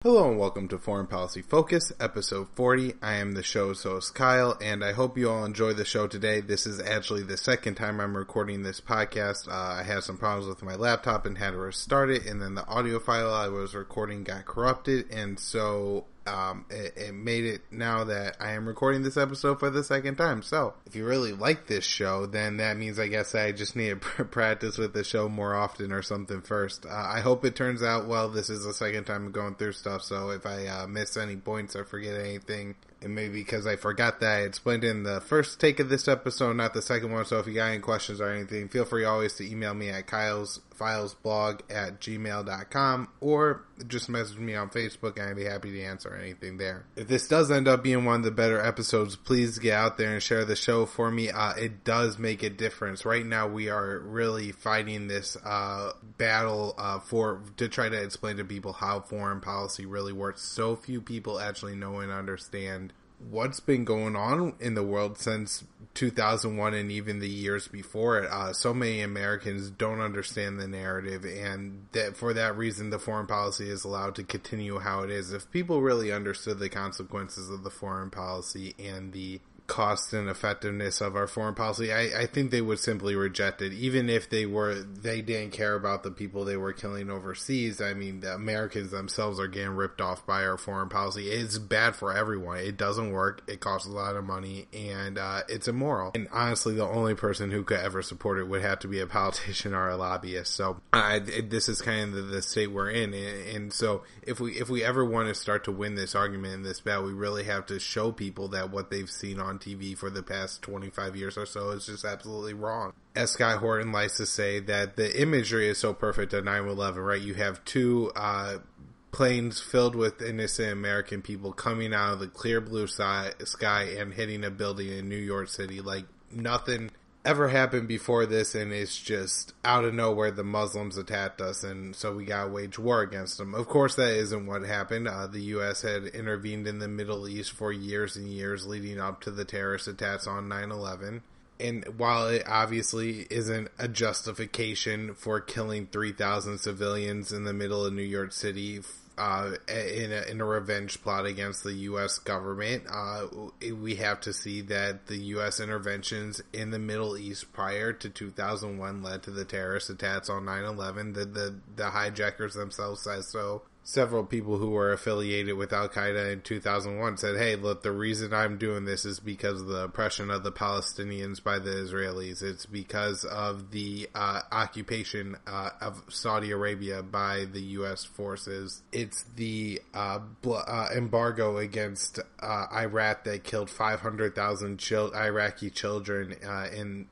Hello and welcome to Foreign Policy Focus, episode 40. I am the show's host, Kyle, and I hope you all enjoy the show today. This is actually the second time I'm recording this podcast. I had some problems with my laptop and had to restart it, and then the audio file I was recording got corrupted, and so it made it now that I am recording this episode for the second time. So, if you really like this show, then that means I guess I just need to practice with the show more often or something first. I hope it turns out well. This is the second time I'm going through stuff, so if I miss any points or forget anything, it may be because I forgot that I explained in the first take of this episode, not the second one. So if you got any questions or anything, feel free always to email me at kylesfilesblog@gmail.com or just message me on Facebook and I'd be happy to answer anything there. If this does end up being one of the better episodes, please get out there and share the show for me. It does make a difference. Right now we are really fighting this battle to try to explain to people how foreign policy really works. So few people actually know and understand what's been going on in the world since 2001 and even the years before it. So many Americans don't understand the narrative, and that for that reason the foreign policy is allowed to continue how it is. If people really understood the consequences of the foreign policy and the cost and effectiveness of our foreign policy, I think they would simply reject it, even if they didn't care about the people they were killing overseas. I mean, the Americans themselves are getting ripped off by our foreign policy. It's bad for everyone. It doesn't work. It costs a lot of money, and it's immoral. And honestly, the only person who could ever support it would have to be a politician or a lobbyist. So this is kind of the state we're in, and so if we ever want to start to win this argument in this battle, we really have to show people that what they've seen on TV for the past 25 years or so is just absolutely wrong. As Scott Horton likes to say, that the imagery is so perfect at 9/11, right? You have two planes filled with innocent American people coming out of the clear blue sky and hitting a building in New York City like nothing ever happened before this, and it's just out of nowhere the Muslims attacked us, and so we gotta wage war against them. Of course that isn't what happened. The U.S. had intervened in the Middle East for years and years leading up to the terrorist attacks on 9/11. And while it obviously isn't a justification for killing 3,000 civilians in the middle of New York City in a revenge plot against the U.S. government, we have to see that the U.S. interventions in the Middle East prior to 2001 led to the terrorist attacks on 9/11. The hijackers themselves said so. Several people who were affiliated with Al-Qaeda in 2001 said, hey, look, the reason I'm doing this is because of the oppression of the Palestinians by the Israelis. It's because of the occupation of Saudi Arabia by the U.S. forces. It's the embargo against Iraq that killed 500,000 Iraqi children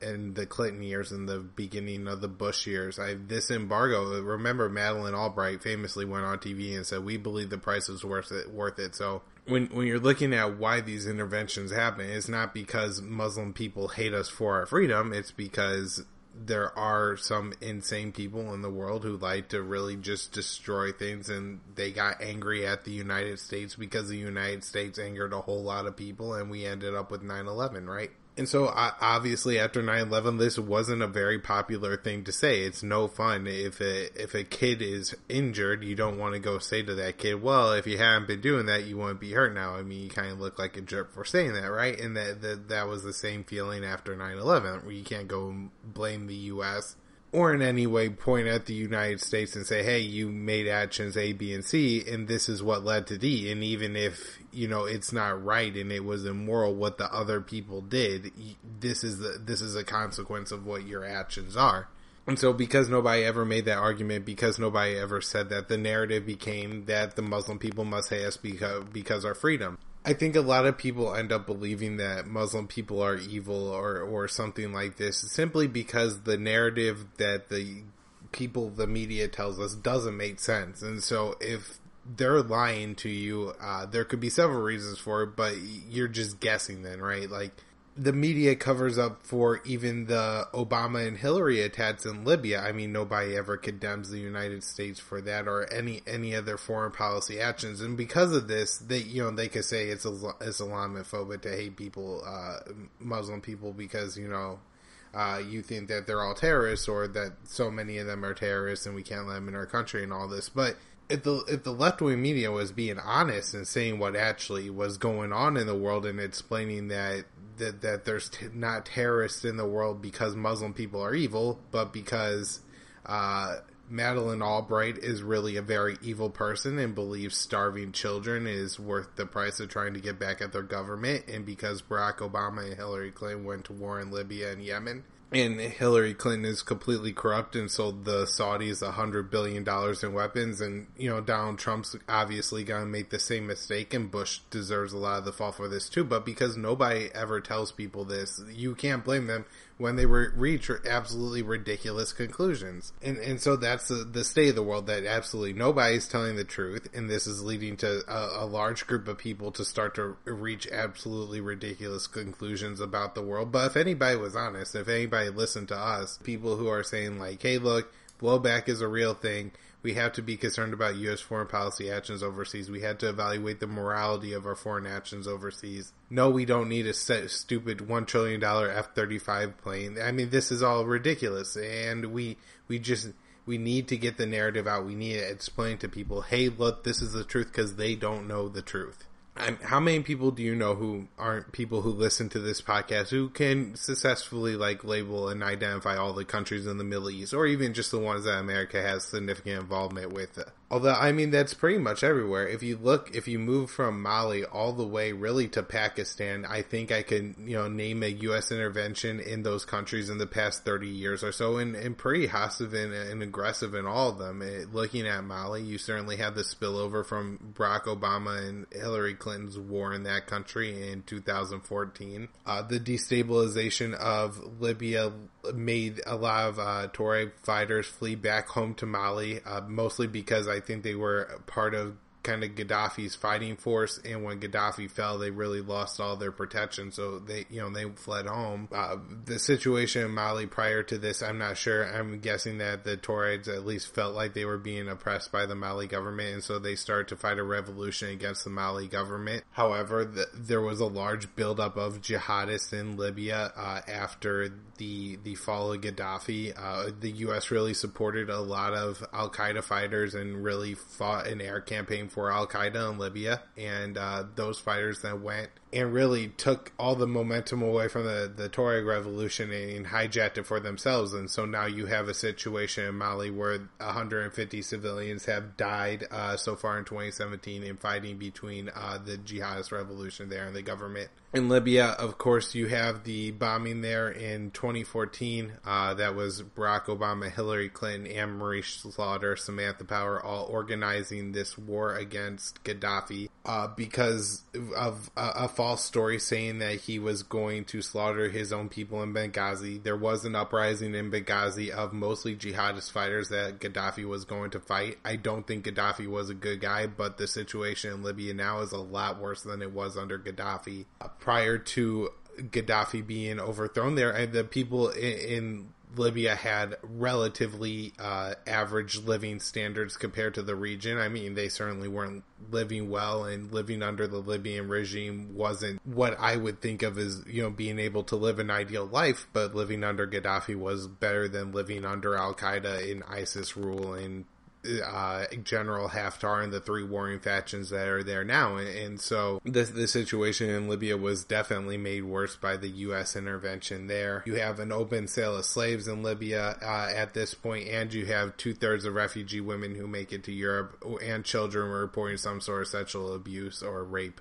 in the Clinton years and the beginning of the Bush years. This embargo, remember Madeleine Albright famously went on TV and said, we believe the price is worth it. So when you're looking at why these interventions happen, it's not because Muslim people hate us for our freedom. It's because there are some insane people in the world who like to really just destroy things, and they got angry at the United States because the United States angered a whole lot of people, and we ended up with 9/11, right? And so, obviously, after 9/11, this wasn't a very popular thing to say. It's no fun. If a kid is injured, you don't want to go say to that kid, well, if you hadn't been doing that, you wouldn't be hurt now. I mean, you kind of look like a jerk for saying that, right? And that was the same feeling after 9/11, where you can't go and blame the U.S. or in any way point at the United States and say, hey, you made actions A, B, and C, and this is what led to D. And even if, it's not right and it was immoral what the other people did, this is a consequence of what your actions are. And so because nobody ever made that argument, because nobody ever said that, the narrative became that the Muslim people must hate us because our freedom. I think a lot of people end up believing that Muslim people are evil or something like this simply because the narrative that the media tells us doesn't make sense. And so if they're lying to you, there could be several reasons for it, but you're just guessing then, right? Like, the media covers up for even the Obama and Hillary attacks in Libya. I mean, nobody ever condemns the United States for that or any other foreign policy actions. And because of this, they could say it's Islamophobic to hate people, Muslim people, because, you think that they're all terrorists or that so many of them are terrorists and we can't let them in our country and all this. But if the left-wing media was being honest and saying what actually was going on in the world and explaining that there's not terrorists in the world because Muslim people are evil, but because Madeleine Albright is really a very evil person and believes starving children is worth the price of trying to get back at their government, and because Barack Obama and Hillary Clinton went to war in Libya and Yemen, and Hillary Clinton is completely corrupt and sold the Saudis $100 billion in weapons, and, Donald Trump's obviously going to make the same mistake, and Bush deserves a lot of the fall for this too, but because nobody ever tells people this, you can't blame them when they reach absolutely ridiculous conclusions. And so that's the state of the world, that absolutely nobody's telling the truth, and this is leading to a large group of people to start to reach absolutely ridiculous conclusions about the world. But if anybody was honest, if anybody listened to us, people who are saying like, hey, look, blowback is a real thing, we have to be concerned about U.S. foreign policy actions overseas. We had to evaluate the morality of our foreign actions overseas. No, we don't need a stupid $1 trillion F-35 plane. I mean, this is all ridiculous. And we need to get the narrative out. We need to explain to people, hey, look, this is the truth, because they don't know the truth. How many people do you know who aren't people who listen to this podcast who can successfully label and identify all the countries in the Middle East, or even just the ones that America has significant involvement with? Although, I mean, that's pretty much everywhere. If you move from Mali all the way really to Pakistan, I think I could, name a U.S. intervention in those countries in the past 30 years or so, and pretty hostile and aggressive in all of them. Looking at Mali, you certainly have the spillover from Barack Obama and Hillary Clinton's war in that country in 2014. The destabilization of Libya made a lot of Tuareg fighters flee back home to Mali, mostly because I think they were part of kind of Gaddafi's fighting force, and when Gaddafi fell, they really lost all their protection, so they fled home. The situation in Mali prior to this, I'm not sure. I'm guessing that the Tuaregs at least felt like they were being oppressed by the Mali government, and so they started to fight a revolution against the Mali government. However, there was a large buildup of jihadists in Libya after the fall of Gaddafi. The U.S. really supported a lot of Al-Qaeda fighters and really fought an air campaign for Al-Qaeda in Libya, and those fighters then went and really took all the momentum away from the Tuareg revolution and hijacked it for themselves. And so now you have a situation in Mali where 150 civilians have died so far in 2017 in fighting between the jihadist revolution there and the government. In Libya, of course, you have the bombing there in 2014. That was Barack Obama, Hillary Clinton, Anne-Marie Slaughter, Samantha Power, all organizing this war against Gaddafi because of a false story saying that he was going to slaughter his own people in Benghazi. There was an uprising in Benghazi of mostly jihadist fighters that Gaddafi was going to fight. I don't think Gaddafi was a good guy, but the situation in Libya now is a lot worse than it was under Gaddafi. Prior to Gaddafi being overthrown there, the people in Libya had relatively average living standards compared to the region. I mean, they certainly weren't living well, and living under the Libyan regime wasn't what I would think of as, being able to live an ideal life, but living under Gaddafi was better than living under Al-Qaeda and ISIS rule and General Haftar and the three warring factions that are there now. And so the situation in Libya was definitely made worse by the U.S. intervention there. You have an open sale of slaves in Libya at this point, and you have 2/3 of refugee women who make it to Europe, and children reporting some sort of sexual abuse or rape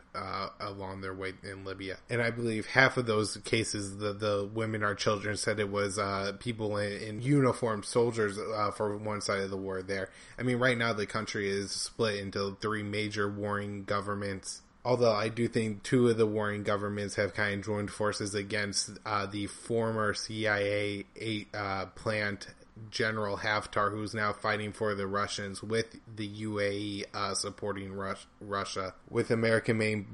along their way in Libya. And I believe half of those cases, the women or children, said it was people in uniformed soldiers for one side of the war there. I mean, right now the country is split into three major warring governments. Although I do think two of the warring governments have kind of joined forces against the former CIA plant General Haftar, who's now fighting for the Russians, with the UAE supporting Russia, with American-made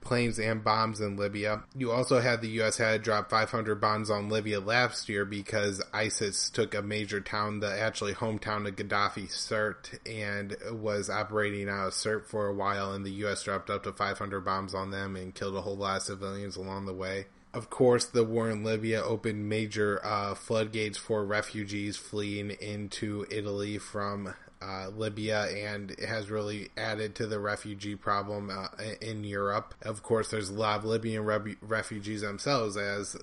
planes and bombs in Libya. You also had the U.S. had to drop 500 bombs on Libya last year because ISIS took a major town, the actually hometown of Gaddafi, Sirte, and was operating out of Sirte for a while, and the U.S. dropped up to 500 bombs on them and killed a whole lot of civilians along the way. Of course, the war in Libya opened major floodgates for refugees fleeing into Italy from Libya, and has really added to the refugee problem in Europe. Of course, there's a lot of Libyan refugees themselves, as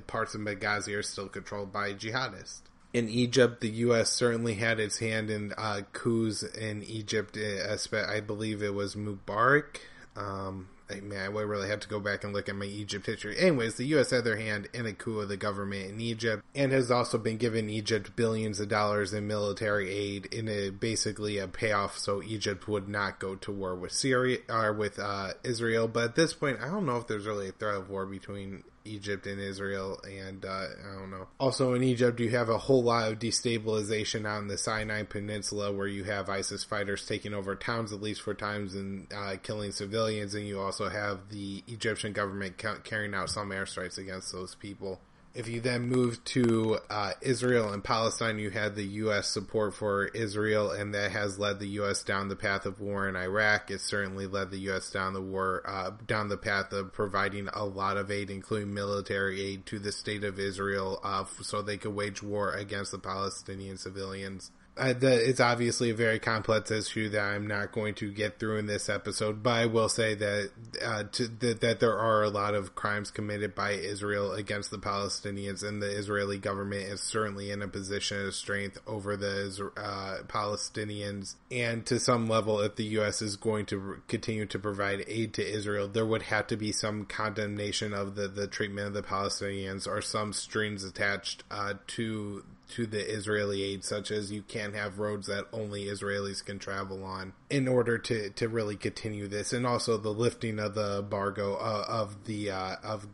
parts of Benghazi are still controlled by jihadists. In Egypt, the U.S. certainly had its hand in coups in Egypt. I believe it was Mubarak. I would really have to go back and look at my Egypt history. Anyways, the U.S. had their hand in a coup of the government in Egypt, and has also been giving Egypt billions of dollars in military aid in basically a payoff so Egypt would not go to war with Syria or with Israel. But at this point, I don't know if there's really a threat of war between Egypt and Israel, and I don't know. Also in Egypt, you have a whole lot of destabilization on the Sinai Peninsula, where you have ISIS fighters taking over towns at least for times and killing civilians, and you also have the Egyptian government carrying out some airstrikes against those people. If you then move to Israel and Palestine, you had the U.S. support for Israel, and that has led the U.S. down the path of war in Iraq. It certainly led the U.S. down the path of providing a lot of aid, including military aid, to the state of Israel, so they could wage war against the Palestinian civilians. It's obviously a very complex issue that I'm not going to get through in this episode, but I will say that that there are a lot of crimes committed by Israel against the Palestinians, and the Israeli government is certainly in a position of strength over the Palestinians. And to some level, if the U.S. is going to continue to provide aid to Israel, there would have to be some condemnation of the treatment of the Palestinians, or some strings attached to the Israeli aid, such as you can't have roads that only Israelis can travel on, in order to really continue this. And also the lifting of the embargo of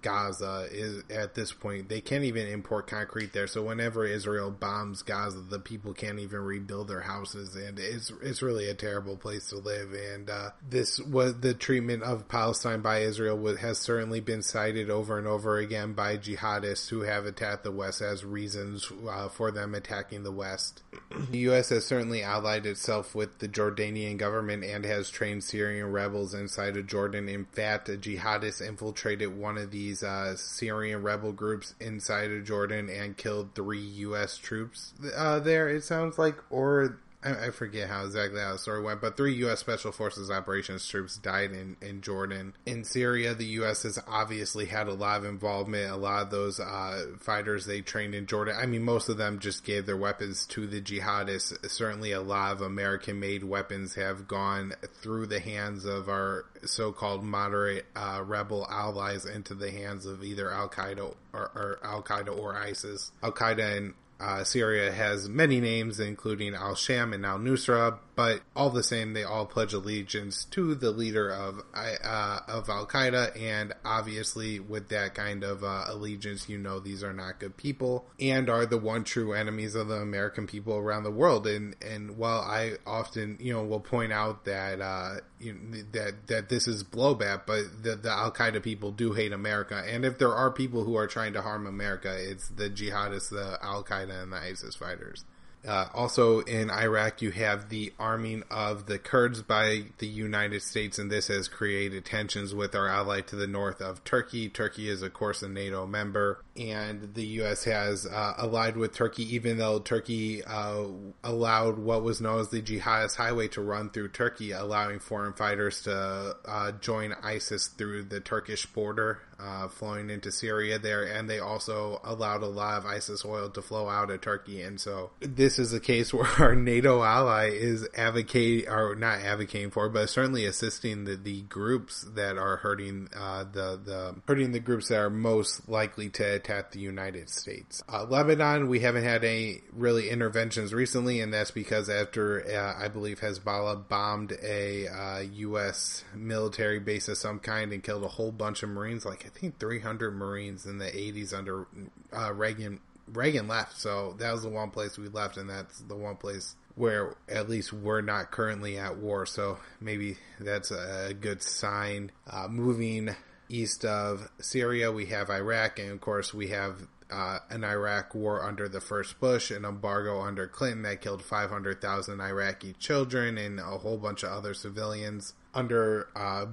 Gaza is, at this point, they can't even import concrete there. So whenever Israel bombs Gaza, the people can't even rebuild their houses, and it's really a terrible place to live. And this was the treatment of Palestine by Israel has certainly been cited over and over again by jihadists who have attacked the West as reasons for them attacking the West. The U.S. has certainly allied itself with the Jordanian government and has trained Syrian rebels inside of Jordan. In fact, a jihadist infiltrated one of these Syrian rebel groups inside of Jordan and killed 3 U.S. troops there, it sounds like, or I forget exactly how the story went, but 3 U.S. Special Forces operations troops died in Jordan. In Syria, the U.S. has obviously had a lot of involvement. A lot of those fighters they trained in Jordan, I mean, most of them just gave their weapons to the jihadists. Certainly a lot of American-made weapons have gone through the hands of our so-called moderate rebel allies into the hands of either Al-Qaeda or ISIS. Al-Qaeda and Syria has many names, including Al-Sham and Al-Nusra, but all the same, they all pledge allegiance to the leader of Al-Qaeda, and obviously with that kind of allegiance, you know these are not good people, and are the one true enemies of the American people around the world. And while I often, will point out that that this is blowback, but the Al-Qaeda people do hate America, and if there are people who are trying to harm America, it's the jihadists, the Al-Qaeda, and the ISIS fighters. Also in Iraq, you have the arming of the Kurds by the United States, and this has created tensions with our ally to the north of Turkey. Turkey is, of course, a NATO member, and the U.S. has allied with Turkey, even though Turkey allowed what was known as the Jihadist Highway to run through Turkey, allowing foreign fighters to join ISIS through the Turkish border, flowing into Syria there, and they also allowed a lot of ISIS oil to flow out of Turkey. And so this is a case where our NATO ally is not advocating for, but certainly assisting the groups that are hurting the groups that are most likely to attack the United States. Lebanon, we haven't had any really interventions recently, and that's because after I believe Hezbollah bombed a U.S. military base of some kind and killed a whole bunch of Marines, like I think 300 Marines in the 80s under Reagan left. So that was the one place we left, and that's the one place where at least we're not currently at war. So maybe that's a good sign. Moving east of Syria, we have Iraq, and of course we have an Iraq war under the first Bush, an embargo under Clinton that killed 500,000 Iraqi children and a whole bunch of other civilians. Under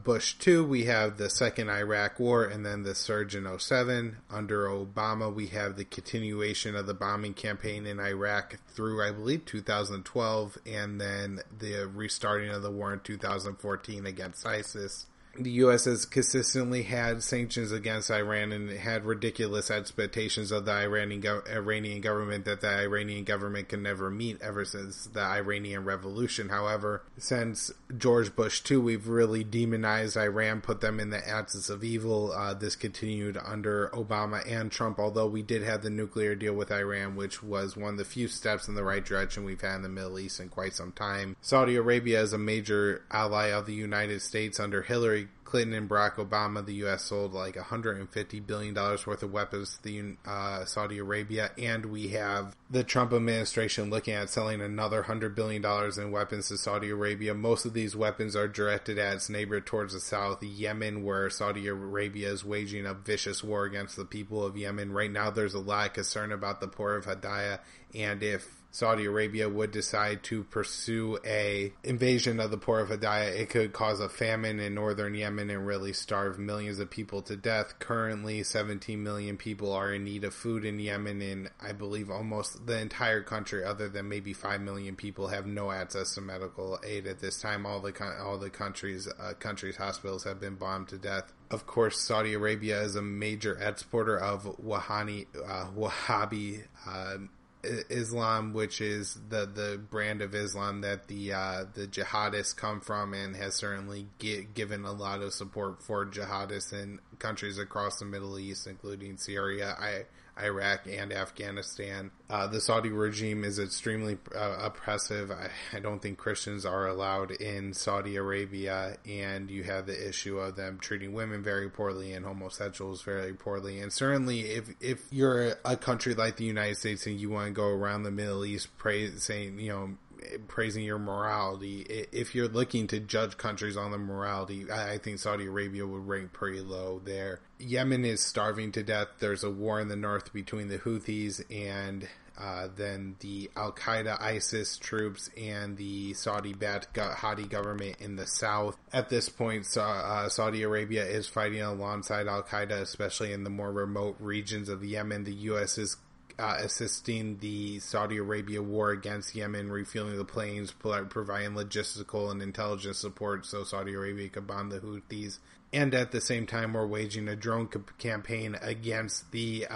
Bush 2, we have the second Iraq War and then the surge in 2007. Under Obama, we have the continuation of the bombing campaign in Iraq through, I believe, 2012, and then the restarting of the war in 2014 against ISIS. The U.S. has consistently had sanctions against Iran and had ridiculous expectations of the Iranian government that the Iranian government can never meet ever since the Iranian Revolution. However, since George Bush II, we've really demonized Iran, put them in the axis of evil. This continued under Obama and Trump, although we did have the nuclear deal with Iran, which was one of the few steps in the right direction we've had in the Middle East in quite some time. Saudi Arabia is a major ally of the United States. Under Hillary Clinton and Barack Obama, the U.S. sold like $150 billion worth of weapons to Saudi Arabia, and we have the Trump administration looking at selling another $100 billion in weapons to Saudi Arabia. Most of these weapons are directed at its neighbor towards the south, Yemen, where Saudi Arabia is waging a vicious war against the people of Yemen. Right now, there's a lot of concern about the port of Hadaya, and if Saudi Arabia would decide to pursue a invasion of the port of Hadaya, it could cause a famine in northern Yemen and really starve millions of people to death. Currently, 17 million people are in need of food in Yemen, and I believe almost the entire country, other than maybe 5 million people, have no access to medical aid at this time. All the country's hospitals have been bombed to death. Of course, Saudi Arabia is a major exporter of Wahhabi Islam, which is the brand of Islam that the jihadists come from, and has certainly given a lot of support for jihadists in countries across the Middle East, including Syria, Iraq, and Afghanistan. The Saudi regime is extremely oppressive. I don't think Christians are allowed in Saudi Arabia, and you have the issue of them treating women very poorly and homosexuals very poorly. And certainly, if you're a country like the United States and you want to go around the Middle East praising your morality, if you're looking to judge countries on the morality, I think Saudi Arabia would rank pretty low there. Yemen is starving to death. There's a war in the north between the Houthis and then the Al-Qaeda ISIS troops and the Saudi-backed Hadi government in the south. At this point, Saudi Arabia is fighting alongside Al-Qaeda, especially in the more remote regions of Yemen. The U.S. is assisting the Saudi Arabia war against Yemen, refueling the planes, providing logistical and intelligence support so Saudi Arabia could bomb the Houthis. And at the same time, we're waging a drone campaign against the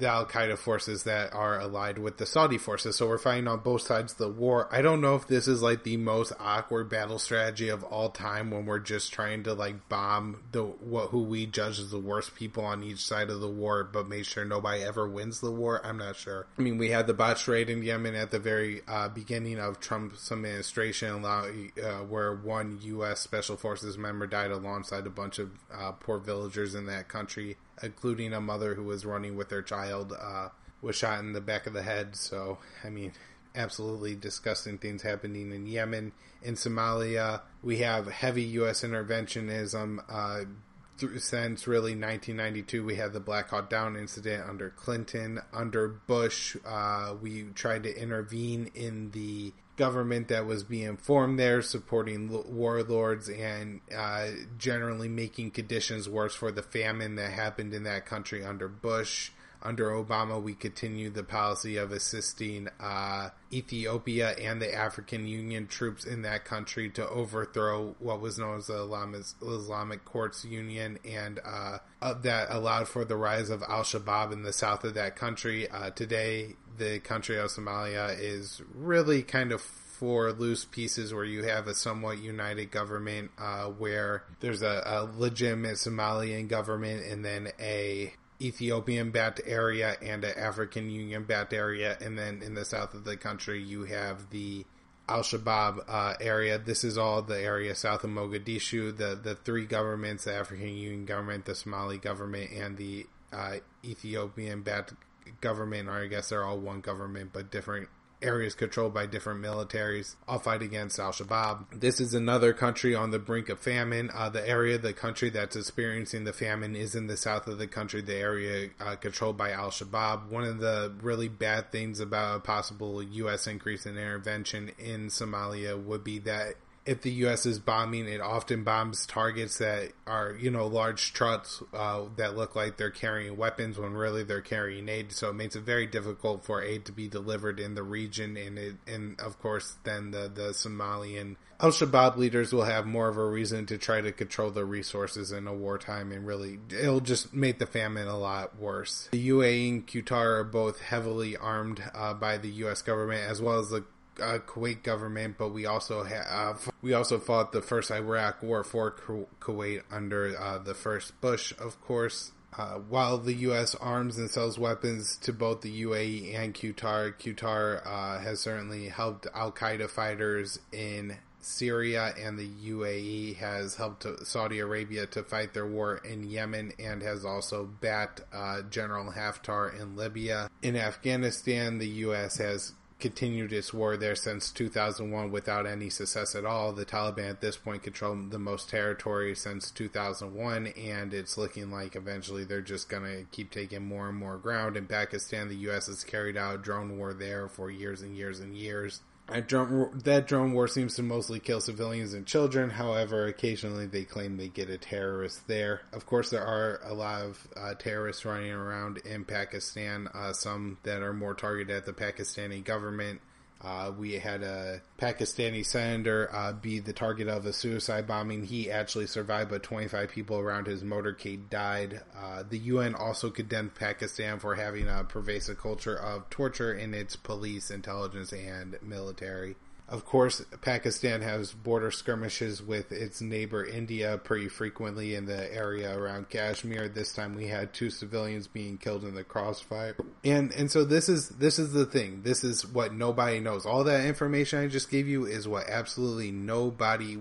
Al-Qaeda forces that are allied with the Saudi forces. So we're fighting on both sides of the war. I don't know if this is like the most awkward battle strategy of all time, when we're just trying to like bomb who we judge as the worst people on each side of the war, but make sure nobody ever wins the war. I'm not sure. I mean, we had the botched raid in Yemen at the very beginning of Trump's administration, where one U.S. Special Forces member died alongside a bunch of poor villagers in that country, including a mother who was running with her child, was shot in the back of the head. So, I mean, absolutely disgusting things happening in Yemen. In Somalia, we have heavy U.S. interventionism. Since really 1992, we had the Black Hawk Down incident under Clinton. Under Bush, we tried to intervene in the government that was being formed there, supporting warlords and generally making conditions worse for the famine that happened in that country under Bush. Under Obama, we continued the policy of assisting Ethiopia and the African Union troops in that country to overthrow what was known as the Islamic Courts Union, and that allowed for the rise of Al-Shabaab in the south of that country. Today, the country of Somalia is really kind of four loose pieces, where you have a somewhat united government, where there's a legitimate Somalian government, and then a Ethiopian-backed area and an African Union-backed area, and then in the south of the country you have the Al-Shabaab area. This is all the area south of Mogadishu. The three governments, the African Union government, the Somali government, and the Ethiopian-backed government, or I guess they're all one government, but different areas controlled by different militaries, all fight against Al-Shabaab. This is another country on the brink of famine. The country that's experiencing the famine is in the south of the country, the area controlled by Al-Shabaab. One of the really bad things about a possible U.S. increase in intervention in Somalia would be that if the U.S. is bombing, it often bombs targets that are, large trucks that look like they're carrying weapons when really they're carrying aid. So it makes it very difficult for aid to be delivered in the region. And of course, then the Somalian Al-Shabaab leaders will have more of a reason to try to control the resources in a wartime, and really, it'll just make the famine a lot worse. The UAE and Qatar are both heavily armed by the U.S. government, as well as the Kuwait government, but we also fought the first Iraq war for Kuwait under the first Bush, of course. While the U.S. arms and sells weapons to both the UAE and Qatar has certainly helped Al-Qaeda fighters in Syria, and the UAE has helped Saudi Arabia to fight their war in Yemen, and has also backed General Haftar in Libya. In Afghanistan, the U.S. has continued its war there since 2001 without any success at all. The Taliban at this point control the most territory since 2001, and it's looking like eventually they're just going to keep taking more and more ground. In Pakistan, the U.S. has carried out a drone war there for years and years and years. That drone war seems to mostly kill civilians and children. However, occasionally they claim they get a terrorist there. Of course, there are a lot of terrorists running around in Pakistan, some that are more targeted at the Pakistani government. We had a Pakistani senator be the target of a suicide bombing. He actually survived, but 25 people around his motorcade died. The UN also condemned Pakistan for having a pervasive culture of torture in its police, intelligence, and military. Of course, Pakistan has border skirmishes with its neighbor India pretty frequently in the area around Kashmir. This time we had 2 civilians being killed in the crossfire. And so this is the thing. This is what nobody knows. All that information I just gave you is what absolutely nobody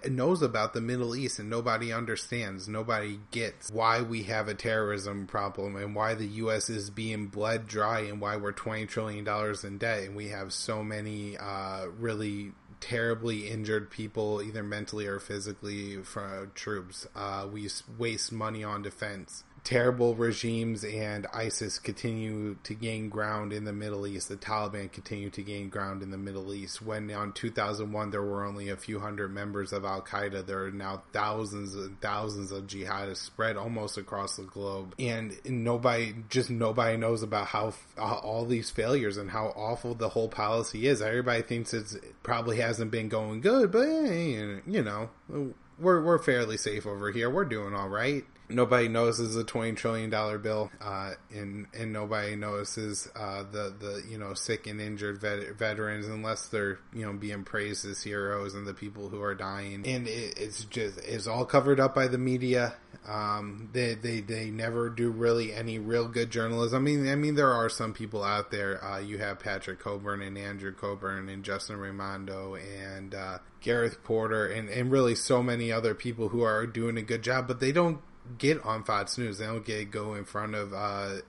knows about the Middle East, and nobody understands. Nobody gets why we have a terrorism problem, and why the U.S. is being bled dry, and why we're $20 trillion in debt, and we have so many really terribly injured people, either mentally or physically, from troops. We waste money on defense. Terrible regimes and ISIS continue to gain ground in the Middle East. The Taliban continue to gain ground in the Middle East. When on 2001 there were only a few hundred members of Al-Qaeda, there are now thousands and thousands of jihadists spread almost across the globe. And nobody knows about how all these failures and how awful the whole policy is. Everybody thinks it probably hasn't been going good, but we're fairly safe over here. We're doing all right. Nobody notices a $20 trillion bill, and nobody notices the sick and injured veterans, unless they're being praised as heroes, and the people who are dying. And it's all covered up by the media. They never do really any real good journalism. I mean there are some people out there. You have Patrick Coburn and Andrew Coburn and Justin Raimondo and Gareth Porter and really so many other people who are doing a good job, but they don't get on Fox News. They don't go in front of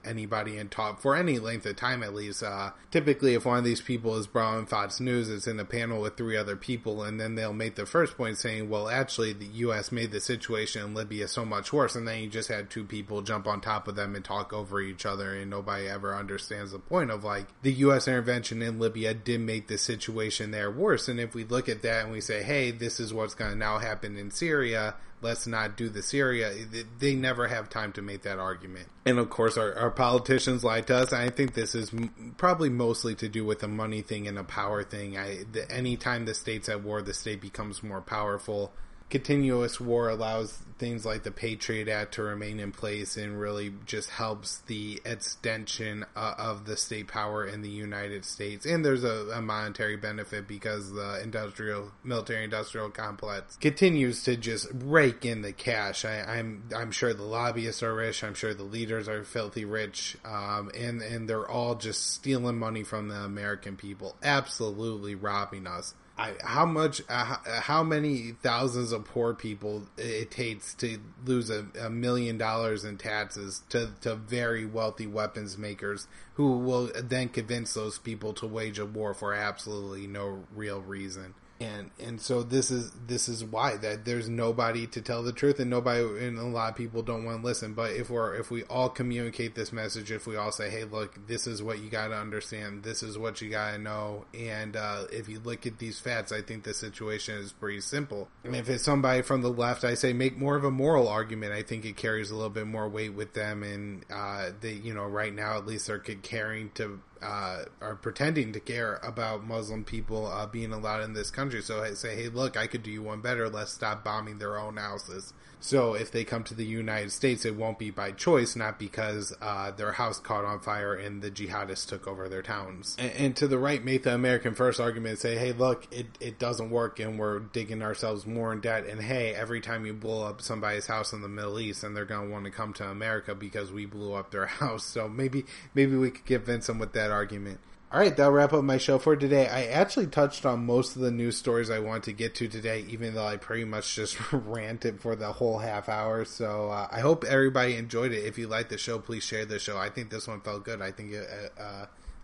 anybody and talk for any length of time, at least. Typically, if one of these people is brought on Fox News, it's in a panel with 3 other people, and then they'll make the first point saying, well, actually, the U.S. made the situation in Libya so much worse, and then you just had 2 people jump on top of them and talk over each other, and nobody ever understands the point of, the U.S. intervention in Libya did make the situation there worse. And if we look at that and we say, hey, this is what's going to now happen in Syria, let's not do the Syria, they never have time to make that argument. And of course, our politicians lie to us. I think this is probably mostly to do with a money thing and a power thing. Anytime the state's at war, the state becomes more powerful. Continuous war allows things like the Patriot Act to remain in place and really just helps the extension of the state power in the United States. And there's a monetary benefit because the military-industrial complex continues to just rake in the cash. I'm sure the lobbyists are rich. I'm sure the leaders are filthy rich. And they're all just stealing money from the American people, absolutely robbing us. How many thousands of poor people it takes to lose $1 million in taxes to very wealthy weapons makers who will then convince those people to wage a war for absolutely no real reason. And so this is why that there's nobody to tell the truth, and a lot of people don't want to listen. But if we all communicate this message, if we all say, hey, look, this is what you got to understand, this is what you got to know, and if you look at these facts, I think the situation is pretty simple. And if it's somebody from the left, I say make more of a moral argument. I think it carries a little bit more weight with them, and right now at least they're caring to are pretending to care about Muslim people being allowed in this country. So I say, hey, look, I could do you one better. Let's stop bombing their own houses. So if they come to the United States, it won't be by choice, not because their house caught on fire and the jihadists took over their towns. And to the right, make the American First argument and say, hey, look, it doesn't work and we're digging ourselves more in debt. And hey, every time you blow up somebody's house in the Middle East, and they're going to want to come to America because we blew up their house. So maybe we could convince them with that argument. All right, that'll wrap up my show for today. I actually touched on most of the news stories I want to get to today, even though I pretty much just ranted for the whole half hour. So I hope everybody enjoyed it. If you like the show, please share the show. I think this one felt good. I think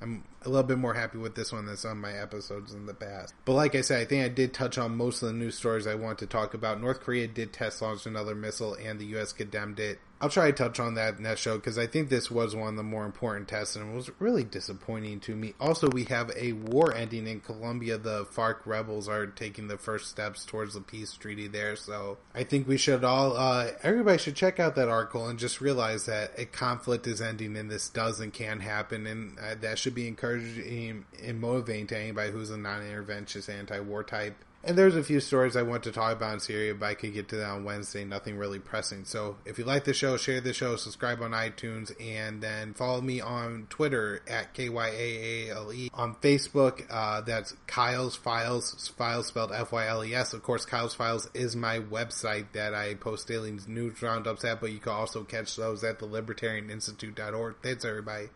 I'm a little bit more happy with this one than some of my episodes in the past. But like I said, I think I did touch on most of the news stories I want to talk about. North Korea did test launch another missile, and the U.S. condemned it. I'll try to touch on that in that show, because I think this was one of the more important tests, and it was really disappointing to me. Also, we have a war ending in Colombia. The FARC rebels are taking the first steps towards the peace treaty there, so I think we should everybody should check out that article and just realize that a conflict is ending, and this does and can happen, and that should be encouraging and motivating to anybody who's a non-interventionist anti-war type. And there's a few stories I want to talk about in Syria, but I could get to that on Wednesday. Nothing really pressing. So if you like the show, share the show, subscribe on iTunes, and then follow me on Twitter at KYAALE. On Facebook, that's Kyle's Files, Files spelled F-Y-L-E-S. Of course, Kyle's Files is my website that I post daily news roundups at, but you can also catch those at thelibertarianinstitute.org. Thanks, everybody.